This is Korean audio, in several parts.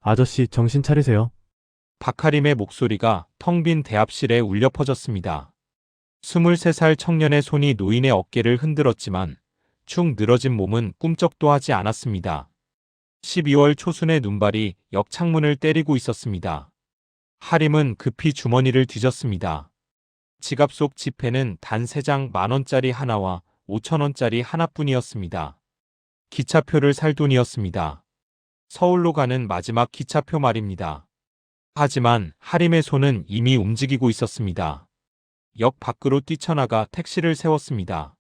아저씨, 정신 차리세요. 박하림의 목소리가 텅 빈 대합실에 울려 퍼졌습니다. 23살 청년의 손이 노인의 어깨를 흔들었지만 축 늘어진 몸은 꿈쩍도 하지 않았습니다. 12월 초순의 눈발이 역 창문을 때리고 있었습니다. 하림은 급히 주머니를 뒤졌습니다. 지갑 속 지폐는 단 3장 10,000원짜리 하나와 5,000원짜리 하나뿐이었습니다. 기차표를 살 돈이었습니다. 서울로 가는 마지막 기차표 말입니다. 하지만 하림의 손은 이미 움직이고 있었습니다. 역 밖으로 뛰쳐나가 택시를 세웠습니다.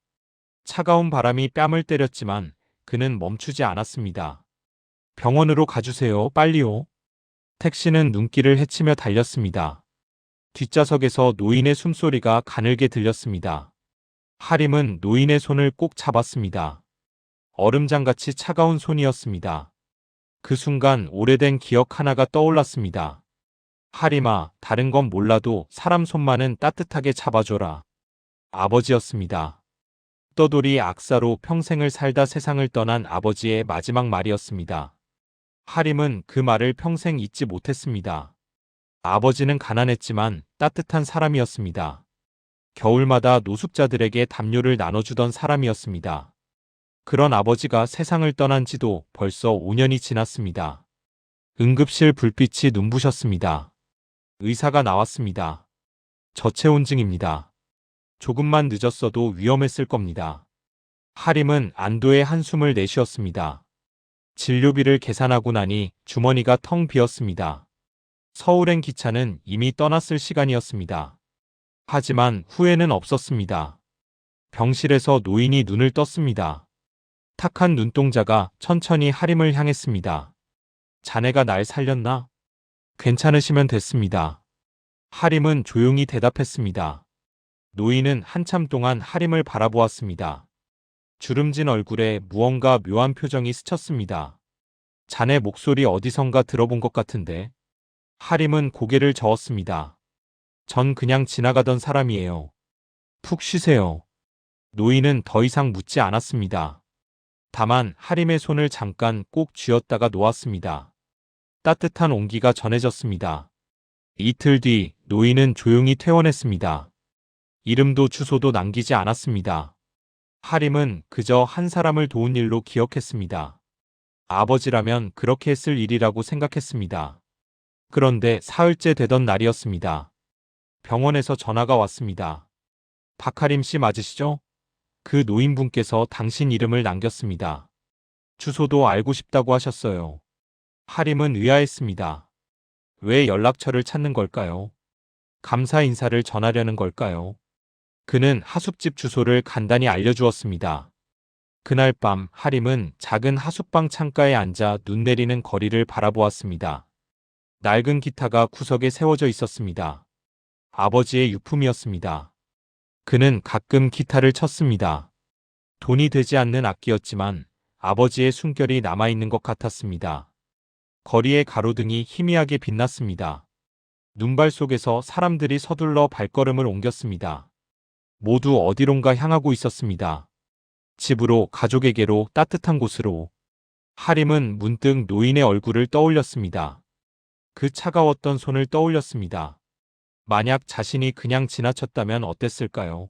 차가운 바람이 뺨을 때렸지만 그는 멈추지 않았습니다. 병원으로 가주세요, 빨리요. 택시는 눈길을 헤치며 달렸습니다. 뒷좌석에서 노인의 숨소리가 가늘게 들렸습니다. 하림은 노인의 손을 꼭 잡았습니다. 얼음장같이 차가운 손이었습니다. 그 순간 오래된 기억 하나가 떠올랐습니다. 하림아, 다른 건 몰라도 사람 손만은 따뜻하게 잡아줘라. 아버지였습니다. 떠돌이 악사로 평생을 살다 세상을 떠난 아버지의 마지막 말이었습니다. 하림은 그 말을 평생 잊지 못했습니다. 아버지는 가난했지만 따뜻한 사람이었습니다. 겨울마다 노숙자들에게 담요를 나눠주던 사람이었습니다. 그런 아버지가 세상을 떠난 지도 벌써 5년이 지났습니다. 응급실 불빛이 눈부셨습니다. 의사가 나왔습니다. 저체온증입니다. 조금만 늦었어도 위험했을 겁니다. 하림은 안도의 한숨을 내쉬었습니다. 진료비를 계산하고 나니 주머니가 텅 비었습니다. 서울행 기차는 이미 떠났을 시간이었습니다. 하지만 후회는 없었습니다. 병실에서 노인이 눈을 떴습니다. 탁한 눈동자가 천천히 하림을 향했습니다. 자네가 날 살렸나? 괜찮으시면 됐습니다. 하림은 조용히 대답했습니다. 노인은 한참 동안 하림을 바라보았습니다. 주름진 얼굴에 무언가 묘한 표정이 스쳤습니다. 자네 목소리 어디선가 들어본 것 같은데. 하림은 고개를 저었습니다. 전 그냥 지나가던 사람이에요. 푹 쉬세요. 노인은 더 이상 묻지 않았습니다. 다만 하림의 손을 잠깐 꼭 쥐었다가 놓았습니다. 따뜻한 온기가 전해졌습니다. 이틀 뒤 노인은 조용히 퇴원했습니다. 이름도 주소도 남기지 않았습니다. 하림은 그저 한 사람을 도운 일로 기억했습니다. 아버지라면 그렇게 했을 일이라고 생각했습니다. 그런데 사흘째 되던 날이었습니다. 병원에서 전화가 왔습니다. 박하림 씨 맞으시죠? 그 노인분께서 당신 이름을 남겼습니다. 주소도 알고 싶다고 하셨어요. 하림은 의아했습니다. 왜 연락처를 찾는 걸까요? 감사 인사를 전하려는 걸까요? 그는 하숙집 주소를 간단히 알려주었습니다. 그날 밤 하림은 작은 하숙방 창가에 앉아 눈 내리는 거리를 바라보았습니다. 낡은 기타가 구석에 세워져 있었습니다. 아버지의 유품이었습니다. 그는 가끔 기타를 쳤습니다. 돈이 되지 않는 악기였지만 아버지의 숨결이 남아있는 것 같았습니다. 거리의 가로등이 희미하게 빛났습니다. 눈발 속에서 사람들이 서둘러 발걸음을 옮겼습니다. 모두 어디론가 향하고 있었습니다. 집으로, 가족에게로, 따뜻한 곳으로. 하림은 문득 노인의 얼굴을 떠올렸습니다. 그 차가웠던 손을 떠올렸습니다. 만약 자신이 그냥 지나쳤다면 어땠을까요?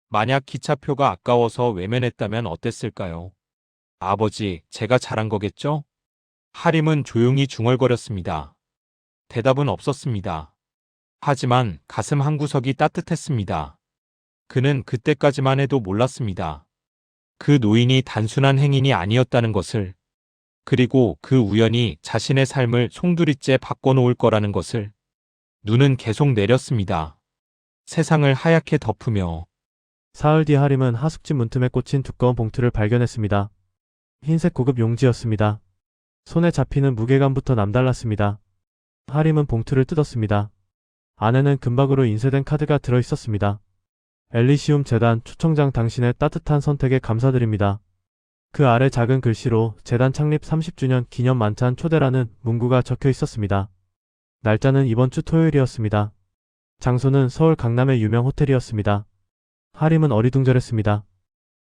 만약 기차표가 아까워서 외면했다면 어땠을까요? 아버지, 제가 잘한 거겠죠? 하림은 조용히 중얼거렸습니다. 대답은 없었습니다. 하지만 가슴 한구석이 따뜻했습니다. 그는 그때까지만 해도 몰랐습니다. 그 노인이 단순한 행인이 아니었다는 것을, 그리고 그 우연이 자신의 삶을 송두리째 바꿔놓을 거라는 것을. 눈은 계속 내렸습니다. 세상을 하얗게 덮으며. 사흘 뒤 하림은 하숙집 문틈에 꽂힌 두꺼운 봉투를 발견했습니다. 흰색 고급 용지였습니다. 손에 잡히는 무게감부터 남달랐습니다. 하림은 봉투를 뜯었습니다. 안에는 금박으로 인쇄된 카드가 들어 있었습니다. 엘리시움 재단 초청장 당신의 따뜻한 선택에 감사드립니다. 그 아래 작은 글씨로 재단 창립 30주년 기념 만찬 초대라는 문구가 적혀 있었습니다. 날짜는 이번 주 토요일이었습니다. 장소는 서울 강남의 유명 호텔이었습니다. 하림은 어리둥절했습니다.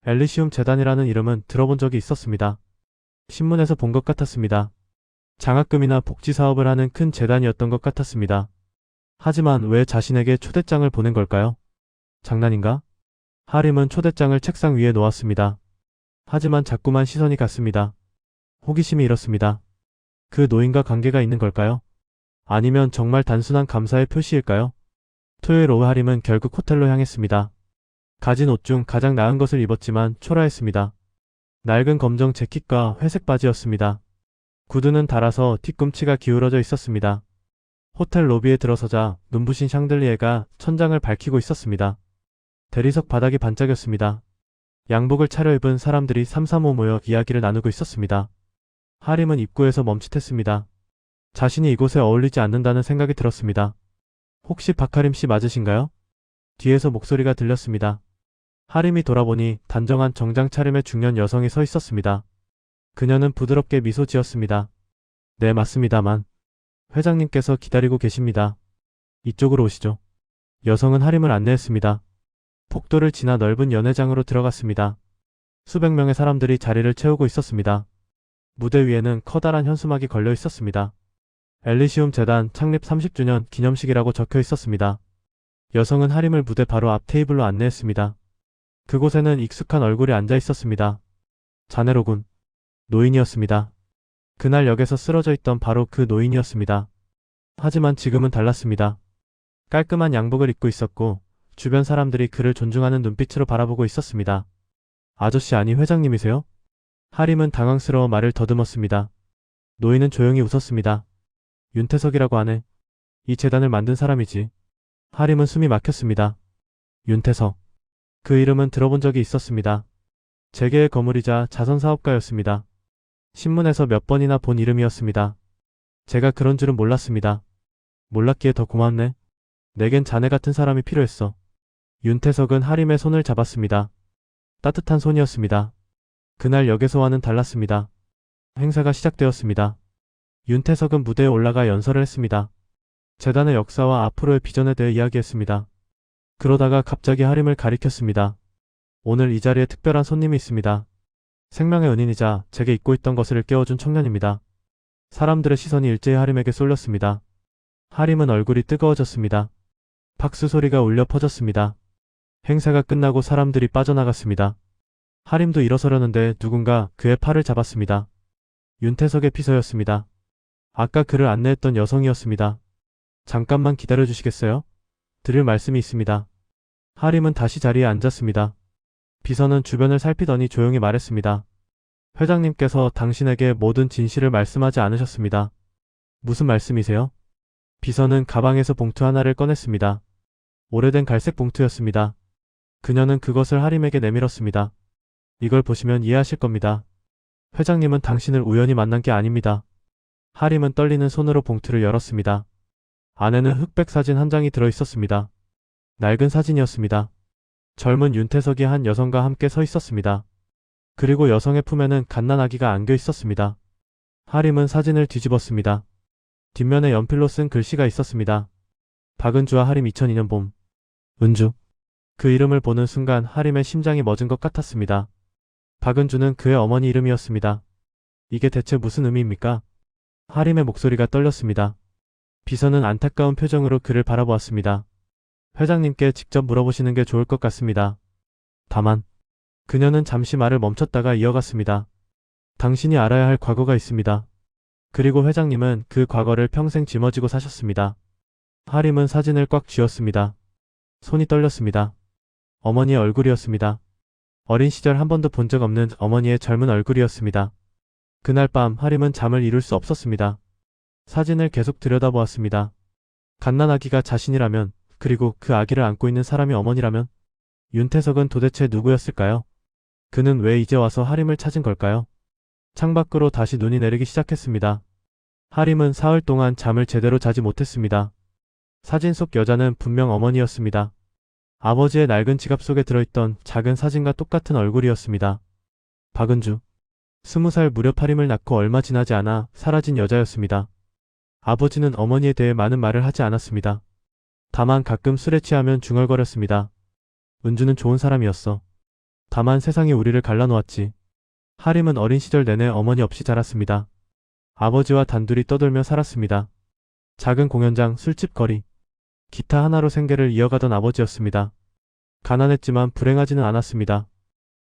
엘리시움 재단이라는 이름은 들어본 적이 있었습니다. 신문에서 본 것 같았습니다. 장학금이나 복지 사업을 하는 큰 재단이었던 것 같았습니다. 하지만 왜 자신에게 초대장을 보낸 걸까요? 장난인가? 하림은 초대장을 책상 위에 놓았습니다. 하지만 자꾸만 시선이 갔습니다. 호기심이 일었습니다. 그 노인과 관계가 있는 걸까요? 아니면 정말 단순한 감사의 표시일까요? 토요일 오후 하림은 결국 호텔로 향했습니다. 가진 옷 중 가장 나은 것을 입었지만 초라했습니다. 낡은 검정 재킷과 회색 바지였습니다. 구두는 닳아서 뒤꿈치가 기울어져 있었습니다. 호텔 로비에 들어서자 눈부신 샹들리에가 천장을 밝히고 있었습니다. 대리석 바닥이 반짝였습니다. 양복을 차려입은 사람들이 삼삼오오 모여 이야기를 나누고 있었습니다. 하림은 입구에서 멈칫했습니다. 자신이 이곳에 어울리지 않는다는 생각이 들었습니다. 혹시 박하림 씨 맞으신가요? 뒤에서 목소리가 들렸습니다. 하림이 돌아보니 단정한 정장 차림의 중년 여성이 서 있었습니다. 그녀는 부드럽게 미소 지었습니다. 네, 맞습니다만. 회장님께서 기다리고 계십니다. 이쪽으로 오시죠. 여성은 하림을 안내했습니다. 복도를 지나 넓은 연회장으로 들어갔습니다. 수백 명의 사람들이 자리를 채우고 있었습니다. 무대 위에는 커다란 현수막이 걸려 있었습니다. 엘리시움 재단 창립 30주년 기념식이라고 적혀 있었습니다. 여성은 하림을 무대 바로 앞 테이블로 안내했습니다. 그곳에는 익숙한 얼굴이 앉아 있었습니다. 자네로군. 노인이었습니다. 그날 역에서 쓰러져 있던 바로 그 노인이었습니다. 하지만 지금은 달랐습니다. 깔끔한 양복을 입고 있었고 주변 사람들이 그를 존중하는 눈빛으로 바라보고 있었습니다. 아저씨 아니 회장님이세요? 하림은 당황스러워 말을 더듬었습니다. 노인은 조용히 웃었습니다. 윤태석이라고 하네. 이 재단을 만든 사람이지. 하림은 숨이 막혔습니다. 윤태석. 그 이름은 들어본 적이 있었습니다. 재계의 거물이자 자선사업가였습니다. 신문에서 몇 번이나 본 이름이었습니다. 제가 그런 줄은 몰랐습니다. 몰랐기에 더 고맙네. 내겐 자네 같은 사람이 필요했어. 윤태석은 하림의 손을 잡았습니다. 따뜻한 손이었습니다. 그날 역에서와는 달랐습니다. 행사가 시작되었습니다. 윤태석은 무대에 올라가 연설을 했습니다. 재단의 역사와 앞으로의 비전에 대해 이야기했습니다. 그러다가 갑자기 하림을 가리켰습니다. 오늘 이 자리에 특별한 손님이 있습니다. 생명의 은인이자 제게 잊고 있던 것을 깨워준 청년입니다. 사람들의 시선이 일제히 하림에게 쏠렸습니다. 하림은 얼굴이 뜨거워졌습니다. 박수 소리가 울려 퍼졌습니다. 행사가 끝나고 사람들이 빠져나갔습니다. 하림도 일어서려는데 누군가 그의 팔을 잡았습니다. 윤태석의 비서였습니다. 아까 그를 안내했던 여성이었습니다. 잠깐만 기다려주시겠어요? 드릴 말씀이 있습니다. 하림은 다시 자리에 앉았습니다. 비서는 주변을 살피더니 조용히 말했습니다. 회장님께서 당신에게 모든 진실을 말씀하지 않으셨습니다. 무슨 말씀이세요? 비서는 가방에서 봉투 하나를 꺼냈습니다. 오래된 갈색 봉투였습니다. 그녀는 그것을 하림에게 내밀었습니다. 이걸 보시면 이해하실 겁니다. 회장님은 당신을 우연히 만난 게 아닙니다. 하림은 떨리는 손으로 봉투를 열었습니다. 안에는 흑백 사진 한 장이 들어 있었습니다. 낡은 사진이었습니다. 젊은 윤태석이 한 여성과 함께 서 있었습니다. 그리고 여성의 품에는 갓난아기가 안겨 있었습니다. 하림은 사진을 뒤집었습니다. 뒷면에 연필로 쓴 글씨가 있었습니다. 박은주와 하림 2002년 봄. 은주. 그 이름을 보는 순간 하림의 심장이 멎은 것 같았습니다. 박은주는 그의 어머니 이름이었습니다. 이게 대체 무슨 의미입니까? 하림의 목소리가 떨렸습니다. 비서는 안타까운 표정으로 그를 바라보았습니다. 회장님께 직접 물어보시는 게 좋을 것 같습니다. 다만 그녀는 잠시 말을 멈췄다가 이어갔습니다. 당신이 알아야 할 과거가 있습니다. 그리고 회장님은 그 과거를 평생 짊어지고 사셨습니다. 하림은 사진을 꽉 쥐었습니다. 손이 떨렸습니다. 어머니의 얼굴이었습니다. 어린 시절 한 번도 본 적 없는 어머니의 젊은 얼굴이었습니다. 그날 밤 하림은 잠을 이룰 수 없었습니다. 사진을 계속 들여다보았습니다. 갓난아기가 자신이라면, 그리고 그 아기를 안고 있는 사람이 어머니라면, 윤태석은 도대체 누구였을까요? 그는 왜 이제 와서 하림을 찾은 걸까요? 창밖으로 다시 눈이 내리기 시작했습니다. 하림은 사흘 동안 잠을 제대로 자지 못했습니다. 사진 속 여자는 분명 어머니였습니다. 아버지의 낡은 지갑 속에 들어있던 작은 사진과 똑같은 얼굴이었습니다. 박은주. 20살 무렵 하림을 낳고 얼마 지나지 않아 사라진 여자였습니다. 아버지는 어머니에 대해 많은 말을 하지 않았습니다. 다만 가끔 술에 취하면 중얼거렸습니다. 은주는 좋은 사람이었어. 다만 세상이 우리를 갈라놓았지. 하림은 어린 시절 내내 어머니 없이 자랐습니다. 아버지와 단둘이 떠들며 살았습니다. 작은 공연장, 술집 거리, 기타 하나로 생계를 이어가던 아버지였습니다. 가난했지만 불행하지는 않았습니다.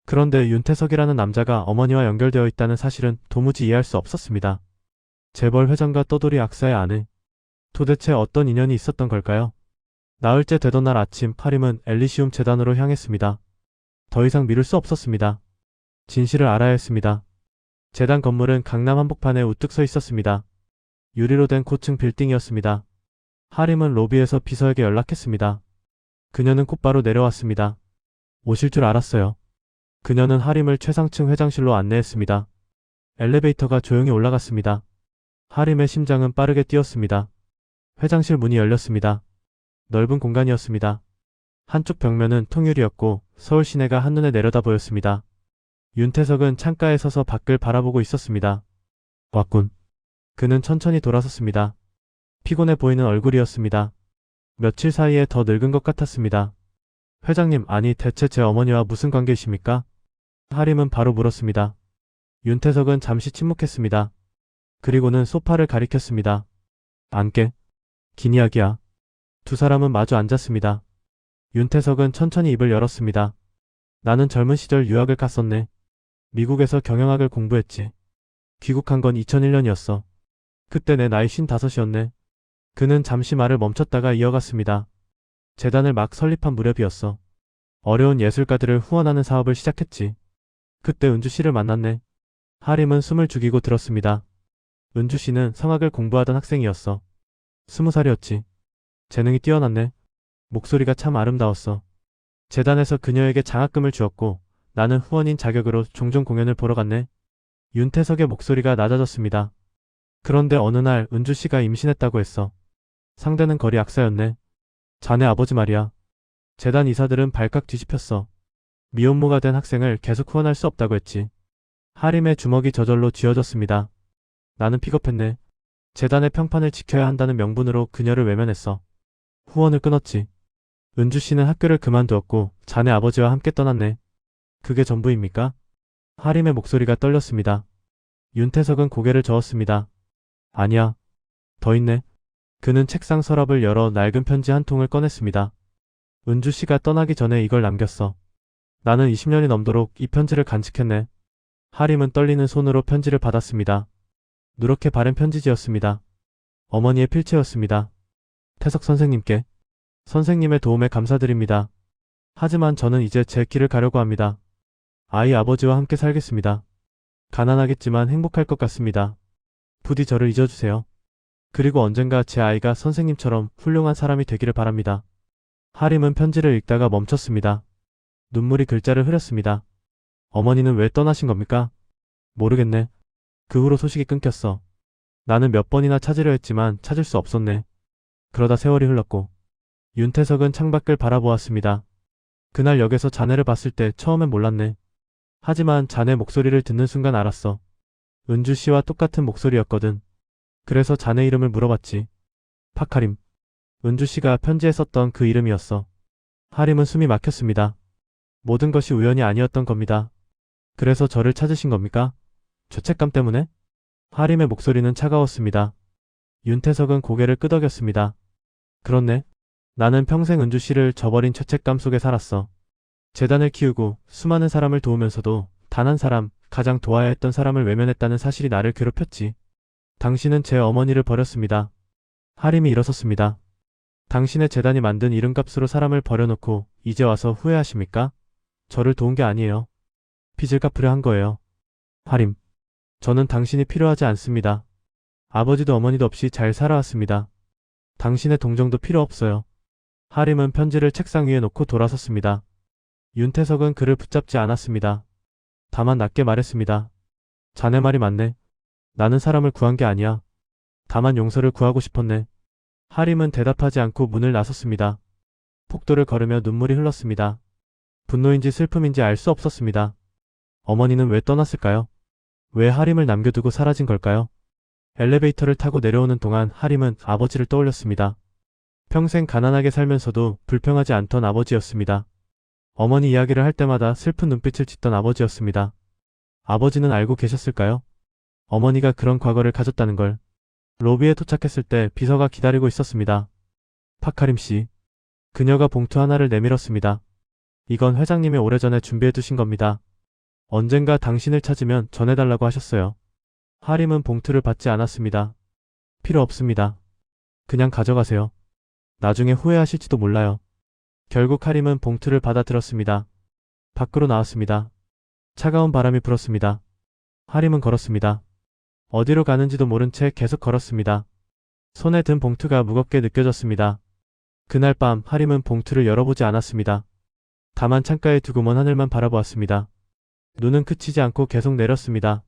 그런데 윤태석이라는 남자가 어머니와 연결되어 있다는 사실은 도무지 이해할 수 없었습니다. 재벌 회장과 떠돌이 악사의 아내. 도대체 어떤 인연이 있었던 걸까요? 나흘째 되던 날 아침, 하림은 엘리시움 재단으로 향했습니다. 더 이상 미룰 수 없었습니다. 진실을 알아야 했습니다. 재단 건물은 강남 한복판에 우뚝 서 있었습니다. 유리로 된 고층 빌딩이었습니다. 하림은 로비에서 비서에게 연락했습니다. 그녀는 곧바로 내려왔습니다. 오실 줄 알았어요. 그녀는 하림을 최상층 회장실로 안내했습니다. 엘리베이터가 조용히 올라갔습니다. 하림의 심장은 빠르게 뛰었습니다. 회장실 문이 열렸습니다. 넓은 공간이었습니다. 한쪽 벽면은 통유리였고 서울 시내가 한눈에 내려다 보였습니다. 윤태석은 창가에 서서 밖을 바라보고 있었습니다. 왔군. 그는 천천히 돌아섰습니다. 피곤해 보이는 얼굴이었습니다. 며칠 사이에 더 늙은 것 같았습니다. 회장님, 아니 대체 제 어머니와 무슨 관계이십니까? 하림은 바로 물었습니다. 윤태석은 잠시 침묵했습니다. 그리고는 소파를 가리켰습니다. 앉게. 긴 이야기야. 두 사람은 마주 앉았습니다. 윤태석은 천천히 입을 열었습니다. 나는 젊은 시절 유학을 갔었네. 미국에서 경영학을 공부했지. 귀국한 건 2001년이었어. 그때 내 나이 55이었네. 그는 잠시 말을 멈췄다가 이어갔습니다. 재단을 막 설립한 무렵이었어. 어려운 예술가들을 후원하는 사업을 시작했지. 그때 은주 씨를 만났네. 하림은 숨을 죽이고 들었습니다. 은주 씨는 성악을 공부하던 학생이었어. 20살이었지. 재능이 뛰어났네. 목소리가 참 아름다웠어. 재단에서 그녀에게 장학금을 주었고 나는 후원인 자격으로 종종 공연을 보러 갔네. 윤태석의 목소리가 낮아졌습니다. 그런데 어느 날 은주 씨가 임신했다고 했어. 상대는 거리 악사였네. 자네 아버지 말이야. 재단 이사들은 발칵 뒤집혔어. 미혼모가 된 학생을 계속 후원할 수 없다고 했지. 하림의 주먹이 저절로 쥐어졌습니다. 나는 픽업했네. 재단의 평판을 지켜야 한다는 명분으로 그녀를 외면했어. 후원을 끊었지. 은주 씨는 학교를 그만두었고 자네 아버지와 함께 떠났네. 그게 전부입니까? 하림의 목소리가 떨렸습니다. 윤태석은 고개를 저었습니다. 아니야. 더 있네. 그는 책상 서랍을 열어 낡은 편지 한 통을 꺼냈습니다. 은주 씨가 떠나기 전에 이걸 남겼어. 나는 20년이 넘도록 이 편지를 간직했네. 하림은 떨리는 손으로 편지를 받았습니다. 누렇게 바른 편지지였습니다. 어머니의 필체였습니다. 태석 선생님께. 선생님의 도움에 감사드립니다. 하지만 저는 이제 제 길을 가려고 합니다. 아이 아버지와 함께 살겠습니다. 가난하겠지만 행복할 것 같습니다. 부디 저를 잊어주세요. 그리고 언젠가 제 아이가 선생님처럼 훌륭한 사람이 되기를 바랍니다. 하림은 편지를 읽다가 멈췄습니다. 눈물이 글자를 흐렸습니다. 어머니는 왜 떠나신 겁니까? 모르겠네. 그 후로 소식이 끊겼어. 나는 몇 번이나 찾으려 했지만 찾을 수 없었네. 그러다 세월이 흘렀고. 윤태석은 창밖을 바라보았습니다. 그날 역에서 자네를 봤을 때 처음엔 몰랐네. 하지만 자네 목소리를 듣는 순간 알았어. 은주 씨와 똑같은 목소리였거든. 그래서 자네 이름을 물어봤지. 파카림. 은주 씨가 편지에 썼던 그 이름이었어. 하림은 숨이 막혔습니다. 모든 것이 우연이 아니었던 겁니다. 그래서 저를 찾으신 겁니까? 죄책감 때문에? 하림의 목소리는 차가웠습니다. 윤태석은 고개를 끄덕였습니다. 그렇네. 나는 평생 은주 씨를 저버린 죄책감 속에 살았어. 재단을 키우고 수많은 사람을 도우면서도 단 한 사람, 가장 도와야 했던 사람을 외면했다는 사실이 나를 괴롭혔지. 당신은 제 어머니를 버렸습니다. 하림이 일어섰습니다. 당신의 재단이 만든 이름값으로 사람을 버려놓고 이제 와서 후회하십니까? 저를 도운 게 아니에요. 빚을 갚으려 한 거예요. 하림. 저는 당신이 필요하지 않습니다. 아버지도 어머니도 없이 잘 살아왔습니다. 당신의 동정도 필요 없어요. 하림은 편지를 책상 위에 놓고 돌아섰습니다. 윤태석은 그를 붙잡지 않았습니다. 다만 낮게 말했습니다. 자네 말이 맞네. 나는 사람을 구한 게 아니야. 다만 용서를 구하고 싶었네. 하림은 대답하지 않고 문을 나섰습니다. 폭도를 걸으며 눈물이 흘렀습니다. 분노인지 슬픔인지 알 수 없었습니다. 어머니는 왜 떠났을까요? 왜 하림을 남겨두고 사라진 걸까요? 엘리베이터를 타고 내려오는 동안 하림은 아버지를 떠올렸습니다. 평생 가난하게 살면서도 불평하지 않던 아버지였습니다. 어머니 이야기를 할 때마다 슬픈 눈빛을 짓던 아버지였습니다. 아버지는 알고 계셨을까요? 어머니가 그런 과거를 가졌다는 걸. 로비에 도착했을 때 비서가 기다리고 있었습니다. 파카림 씨. 그녀가 봉투 하나를 내밀었습니다. 이건 회장님이 오래전에 준비해 두신 겁니다. 언젠가 당신을 찾으면 전해달라고 하셨어요. 하림은 봉투를 받지 않았습니다. 필요 없습니다. 그냥 가져가세요. 나중에 후회하실지도 몰라요. 결국 하림은 봉투를 받아들었습니다. 밖으로 나왔습니다. 차가운 바람이 불었습니다. 하림은 걸었습니다. 어디로 가는지도 모른 채 계속 걸었습니다. 손에 든 봉투가 무겁게 느껴졌습니다. 그날 밤 하림은 봉투를 열어보지 않았습니다. 다만 창가에 두고 먼 하늘만 바라보았습니다. 눈은 그치지 않고 계속 내렸습니다.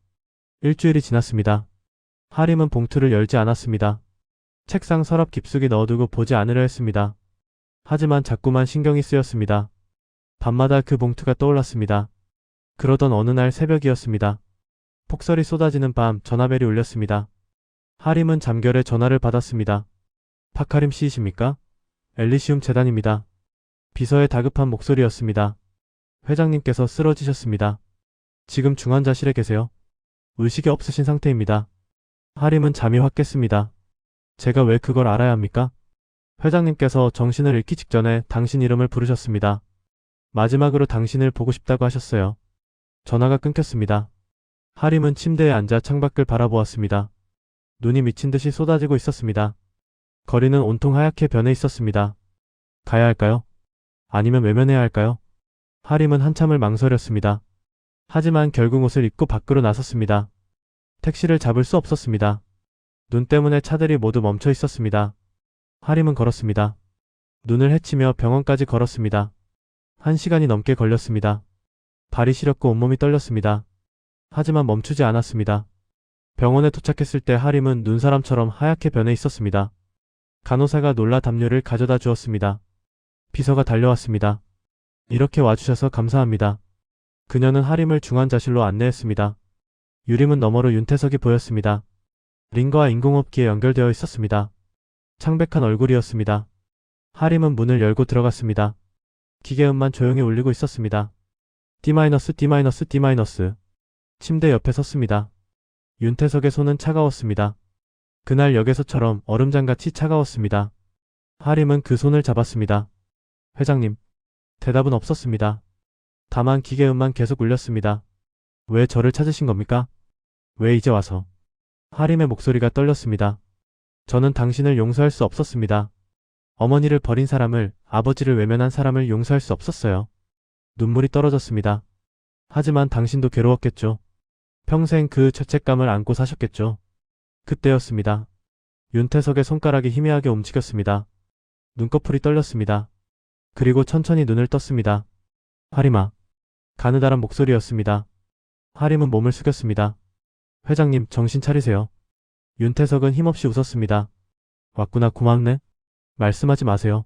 일주일이 지났습니다. 하림은 봉투를 열지 않았습니다. 책상 서랍 깊숙이 넣어두고 보지 않으려 했습니다. 하지만 자꾸만 신경이 쓰였습니다. 밤마다 그 봉투가 떠올랐습니다. 그러던 어느 날 새벽이었습니다. 폭설이 쏟아지는 밤 전화벨이 울렸습니다. 하림은 잠결에 전화를 받았습니다. 파카림 씨이십니까? 엘리시움 재단입니다. 비서의 다급한 목소리였습니다. 회장님께서 쓰러지셨습니다. 지금 중환자실에 계세요. 의식이 없으신 상태입니다. 하림은 잠이 확 깼습니다. 제가 왜 그걸 알아야 합니까? 회장님께서 정신을 잃기 직전에 당신 이름을 부르셨습니다. 마지막으로 당신을 보고 싶다고 하셨어요. 전화가 끊겼습니다. 하림은 침대에 앉아 창밖을 바라보았습니다. 눈이 미친 듯이 쏟아지고 있었습니다. 거리는 온통 하얗게 변해 있었습니다. 가야 할까요? 아니면 외면해야 할까요? 하림은 한참을 망설였습니다. 하지만 결국 옷을 입고 밖으로 나섰습니다. 택시를 잡을 수 없었습니다. 눈 때문에 차들이 모두 멈춰 있었습니다. 하림은 걸었습니다. 눈을 헤치며 병원까지 걸었습니다. 1시간이 넘게 걸렸습니다. 발이 시렸고 온몸이 떨렸습니다. 하지만 멈추지 않았습니다. 병원에 도착했을 때 하림은 눈사람처럼 하얗게 변해 있었습니다. 간호사가 놀라 담요를 가져다 주었습니다. 비서가 달려왔습니다. 이렇게 와주셔서 감사합니다. 그녀는 하림을 중환자실로 안내했습니다. 유리문 너머로 윤태석이 보였습니다. 링거와 인공호흡기에 연결되어 있었습니다. 창백한 얼굴이었습니다. 하림은 문을 열고 들어갔습니다. 기계음만 조용히 울리고 있었습니다. D-D-D-. 침대 옆에 섰습니다. 윤태석의 손은 차가웠습니다. 그날 역에서처럼 얼음장같이 차가웠습니다. 하림은 그 손을 잡았습니다. 회장님. 대답은 없었습니다. 다만 기계음만 계속 울렸습니다. 왜 저를 찾으신 겁니까? 왜 이제 와서? 하림의 목소리가 떨렸습니다. 저는 당신을 용서할 수 없었습니다. 어머니를 버린 사람을, 아버지를 외면한 사람을 용서할 수 없었어요. 눈물이 떨어졌습니다. 하지만 당신도 괴로웠겠죠. 평생 그 죄책감을 안고 사셨겠죠. 그때였습니다. 윤태석의 손가락이 희미하게 움직였습니다. 눈꺼풀이 떨렸습니다. 그리고 천천히 눈을 떴습니다. 하림아. 가느다란 목소리였습니다. 하림은 몸을 숙였습니다. 회장님, 정신 차리세요. 윤태석은 힘없이 웃었습니다. 왔구나, 고맙네. 말씀하지 마세요.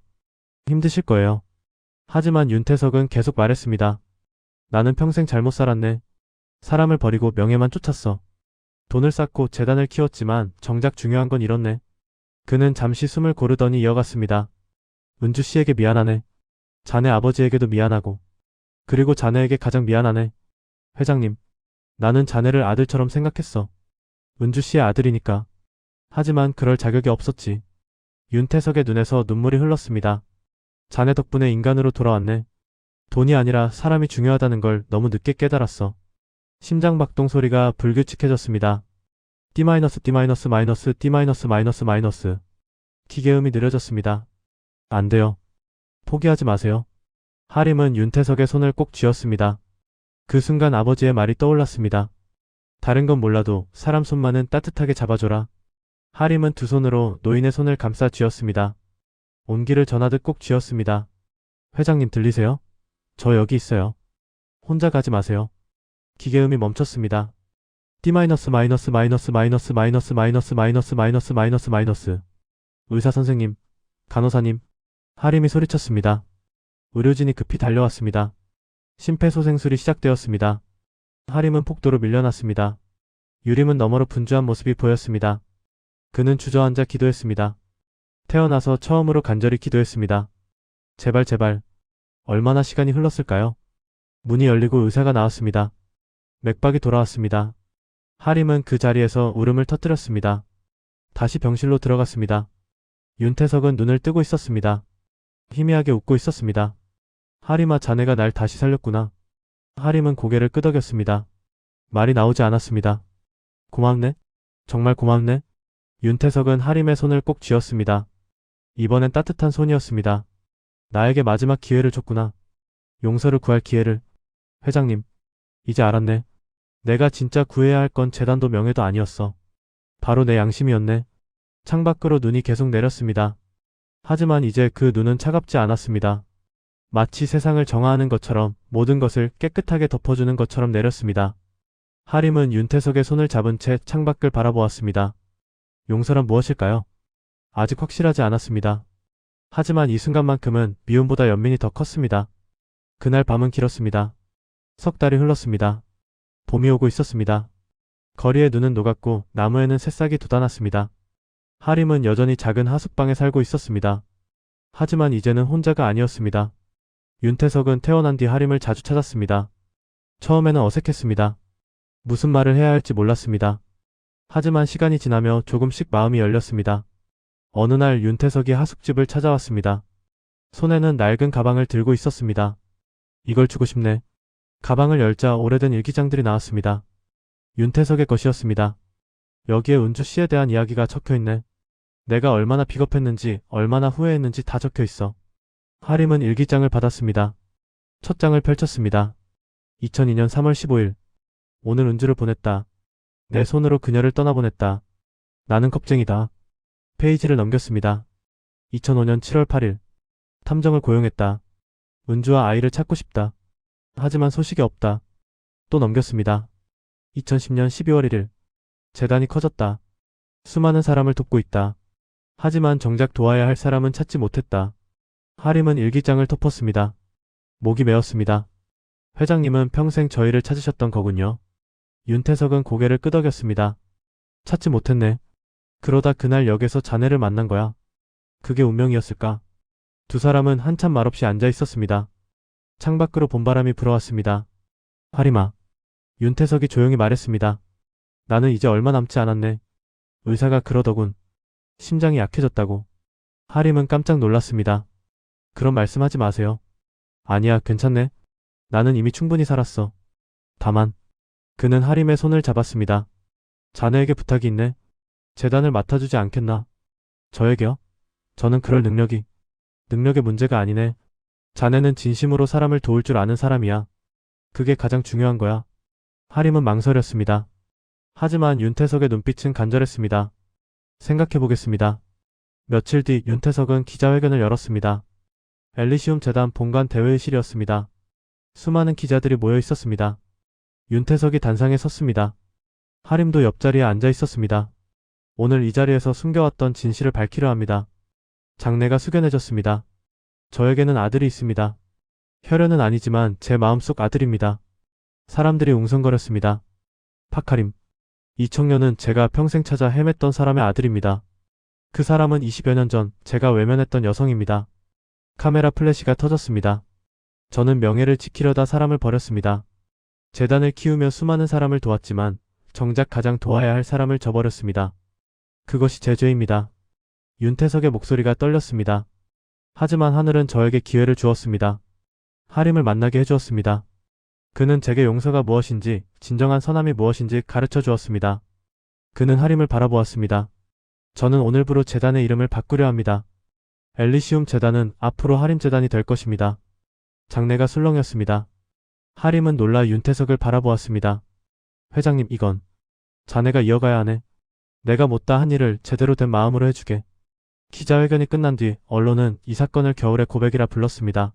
힘드실 거예요. 하지만 윤태석은 계속 말했습니다. 나는 평생 잘못 살았네. 사람을 버리고 명예만 쫓았어. 돈을 쌓고 재단을 키웠지만 정작 중요한 건 잃었네. 그는 잠시 숨을 고르더니 이어갔습니다. 은주 씨에게 미안하네. 자네 아버지에게도 미안하고. 그리고 자네에게 가장 미안하네. 회장님. 나는 자네를 아들처럼 생각했어. 은주 씨의 아들이니까. 하지만 그럴 자격이 없었지. 윤태석의 눈에서 눈물이 흘렀습니다. 자네 덕분에 인간으로 돌아왔네. 돈이 아니라 사람이 중요하다는 걸 너무 늦게 깨달았어. 심장박동 소리가 불규칙해졌습니다. D-D-D-. 기계음이 느려졌습니다. 안 돼요. 포기하지 마세요. 하림은 윤태석의 손을 꼭 쥐었습니다. 그 순간 아버지의 말이 떠올랐습니다. 다른 건 몰라도 사람 손만은 따뜻하게 잡아줘라. 하림은 두 손으로 노인의 손을 감싸 쥐었습니다. 온기를 전하듯 꼭 쥐었습니다. 회장님 들리세요? 저 여기 있어요. 혼자 가지 마세요. 기계음이 멈췄습니다. D-. 의사 선생님, 간호사님. 하림이 소리쳤습니다. 의료진이 급히 달려왔습니다. 심폐소생술이 시작되었습니다. 하림은 폭도로 밀려났습니다. 유리문 너머로 분주한 모습이 보였습니다. 그는 주저앉아 기도했습니다. 태어나서 처음으로 간절히 기도했습니다. 제발 제발. 얼마나 시간이 흘렀을까요? 문이 열리고 의사가 나왔습니다. 맥박이 돌아왔습니다. 하림은 그 자리에서 울음을 터뜨렸습니다. 다시 병실로 들어갔습니다. 윤태석은 눈을 뜨고 있었습니다. 희미하게 웃고 있었습니다. 하림아, 자네가 날 다시 살렸구나. 하림은 고개를 끄덕였습니다. 말이 나오지 않았습니다. 고맙네. 정말 고맙네. 윤태석은 하림의 손을 꼭 쥐었습니다. 이번엔 따뜻한 손이었습니다. 나에게 마지막 기회를 줬구나. 용서를 구할 기회를. 회장님, 이제 알았네. 내가 진짜 구해야 할 건 재단도 명예도 아니었어. 바로 내 양심이었네. 창밖으로 눈이 계속 내렸습니다. 하지만 이제 그 눈은 차갑지 않았습니다. 마치 세상을 정화하는 것처럼, 모든 것을 깨끗하게 덮어주는 것처럼 내렸습니다. 하림은 윤태석의 손을 잡은 채 창밖을 바라보았습니다. 용서란 무엇일까요? 아직 확실하지 않았습니다. 하지만 이 순간만큼은 미움보다 연민이 더 컸습니다. 그날 밤은 길었습니다. 석 달이 흘렀습니다. 봄이 오고 있었습니다. 거리의 눈은 녹았고 나무에는 새싹이 돋아났습니다. 하림은 여전히 작은 하숙방에 살고 있었습니다. 하지만 이제는 혼자가 아니었습니다. 윤태석은 태어난 뒤 하림을 자주 찾았습니다. 처음에는 어색했습니다. 무슨 말을 해야 할지 몰랐습니다. 하지만 시간이 지나며 조금씩 마음이 열렸습니다. 어느 날 윤태석이 하숙집을 찾아왔습니다. 손에는 낡은 가방을 들고 있었습니다. 이걸 주고 싶네. 가방을 열자 오래된 일기장들이 나왔습니다. 윤태석의 것이었습니다. 여기에 은주 씨에 대한 이야기가 적혀있네. 내가 얼마나 비겁했는지, 얼마나 후회했는지 다 적혀있어. 하림은 일기장을 받았습니다. 첫 장을 펼쳤습니다. 2002년 3월 15일. 오늘 은주를 보냈다. 내 손으로 그녀를 떠나보냈다. 나는 겁쟁이다. 페이지를 넘겼습니다. 2005년 7월 8일. 탐정을 고용했다. 은주와 아이를 찾고 싶다. 하지만 소식이 없다. 또 넘겼습니다. 2010년 12월 1일. 재단이 커졌다. 수많은 사람을 돕고 있다. 하지만 정작 도와야 할 사람은 찾지 못했다. 하림은 일기장을 덮었습니다. 목이 메었습니다. 회장님은 평생 저희를 찾으셨던 거군요. 윤태석은 고개를 끄덕였습니다. 찾지 못했네. 그러다 그날 역에서 자네를 만난 거야. 그게 운명이었을까? 두 사람은 한참 말없이 앉아 있었습니다. 창밖으로 봄바람이 불어왔습니다. 하림아. 윤태석이 조용히 말했습니다. 나는 이제 얼마 남지 않았네. 의사가 그러더군. 심장이 약해졌다고. 하림은 깜짝 놀랐습니다. 그런 말씀하지 마세요. 아니야, 괜찮네. 나는 이미 충분히 살았어. 다만. 그는 하림의 손을 잡았습니다. 자네에게 부탁이 있네. 재단을 맡아주지 않겠나? 저에게요? 저는 그럴 능력의 문제가 아니네. 자네는 진심으로 사람을 도울 줄 아는 사람이야. 그게 가장 중요한 거야. 하림은 망설였습니다. 하지만 윤태석의 눈빛은 간절했습니다. 생각해보겠습니다. 며칠 뒤 윤태석은 기자회견을 열었습니다. 엘리시움 재단 본관 대회의실이었습니다. 수많은 기자들이 모여 있었습니다. 윤태석이 단상에 섰습니다. 하림도 옆자리에 앉아 있었습니다. 오늘 이 자리에서 숨겨왔던 진실을 밝히려 합니다. 장내가 숙연해졌습니다. 저에게는 아들이 있습니다. 혈연은 아니지만 제 마음속 아들입니다. 사람들이 웅성거렸습니다. 파카림. 이 청년은 제가 평생 찾아 헤맸던 사람의 아들입니다. 그 사람은 20여 년 전 제가 외면했던 여성입니다. 카메라 플래시가 터졌습니다. 저는 명예를 지키려다 사람을 버렸습니다. 재단을 키우며 수많은 사람을 도왔지만 정작 가장 도와야 할 사람을 저버렸습니다. 그것이 제 죄입니다. 윤태석의 목소리가 떨렸습니다. 하지만 하늘은 저에게 기회를 주었습니다. 하림을 만나게 해주었습니다. 그는 제게 용서가 무엇인지, 진정한 선함이 무엇인지 가르쳐 주었습니다. 그는 하림을 바라보았습니다. 저는 오늘부로 재단의 이름을 바꾸려 합니다. 엘리시움 재단은 앞으로 하림 재단이 될 것입니다. 장내가 술렁였습니다. 하림은 놀라 윤태석을 바라보았습니다. 회장님, 이건 자네가 이어가야 하네. 내가 못다 한 일을 제대로 된 마음으로 해주게. 기자회견이 끝난 뒤 언론은 이 사건을 겨울의 고백이라 불렀습니다.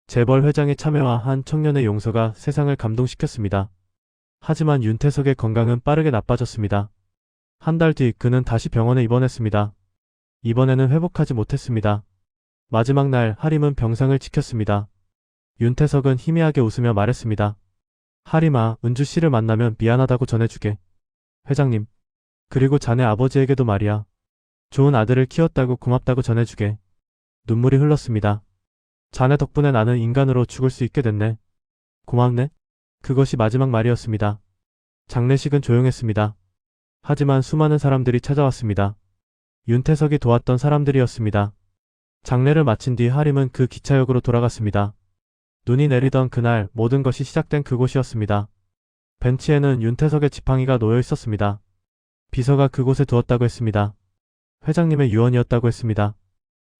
재벌 회장의 참여와 한 청년의 용서가 세상을 감동시켰습니다. 하지만 윤태석의 건강은 빠르게 나빠졌습니다. 한 달 뒤 그는 다시 병원에 입원했습니다. 이번에는 회복하지 못했습니다. 마지막 날 하림은 병상을 지켰습니다. 윤태석은 희미하게 웃으며 말했습니다. 하림아, 은주 씨를 만나면 미안하다고 전해주게. 회장님. 그리고 자네 아버지에게도 말이야. 좋은 아들을 키웠다고 고맙다고 전해주게. 눈물이 흘렀습니다. 자네 덕분에 나는 인간으로 죽을 수 있게 됐네. 고맙네. 그것이 마지막 말이었습니다. 장례식은 조용했습니다. 하지만 수많은 사람들이 찾아왔습니다. 윤태석이 도왔던 사람들이었습니다. 장례를 마친 뒤 하림은 그 기차역으로 돌아갔습니다. 눈이 내리던 그날 모든 것이 시작된 그곳이었습니다. 벤치에는 윤태석의 지팡이가 놓여 있었습니다. 비서가 그곳에 두었다고 했습니다. 회장님의 유언이었다고 했습니다.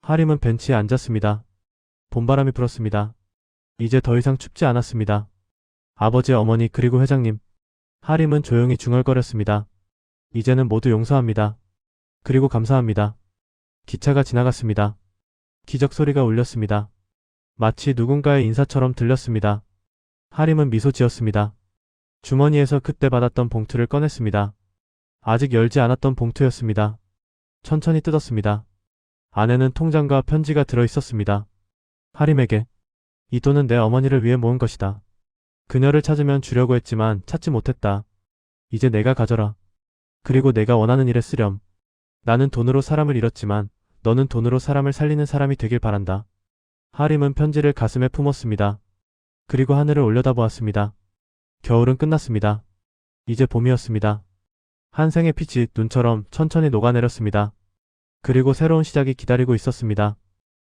하림은 벤치에 앉았습니다. 봄바람이 불었습니다. 이제 더 이상 춥지 않았습니다. 아버지, 어머니, 그리고 회장님. 하림은 조용히 중얼거렸습니다. 이제는 모두 용서합니다. 그리고 감사합니다. 기차가 지나갔습니다. 기적 소리가 울렸습니다. 마치 누군가의 인사처럼 들렸습니다. 하림은 미소 지었습니다. 주머니에서 그때 받았던 봉투를 꺼냈습니다. 아직 열지 않았던 봉투였습니다. 천천히 뜯었습니다. 안에는 통장과 편지가 들어 있었습니다. 하림에게. 이 돈은 내 어머니를 위해 모은 것이다. 그녀를 찾으면 주려고 했지만 찾지 못했다. 이제 내가 가져라. 그리고 내가 원하는 일에 쓰렴. 나는 돈으로 사람을 잃었지만 너는 돈으로 사람을 살리는 사람이 되길 바란다. 하림은 편지를 가슴에 품었습니다. 그리고 하늘을 올려다보았습니다. 겨울은 끝났습니다. 이제 봄이었습니다. 한 생의 빛이 눈처럼 천천히 녹아내렸습니다. 그리고 새로운 시작이 기다리고 있었습니다.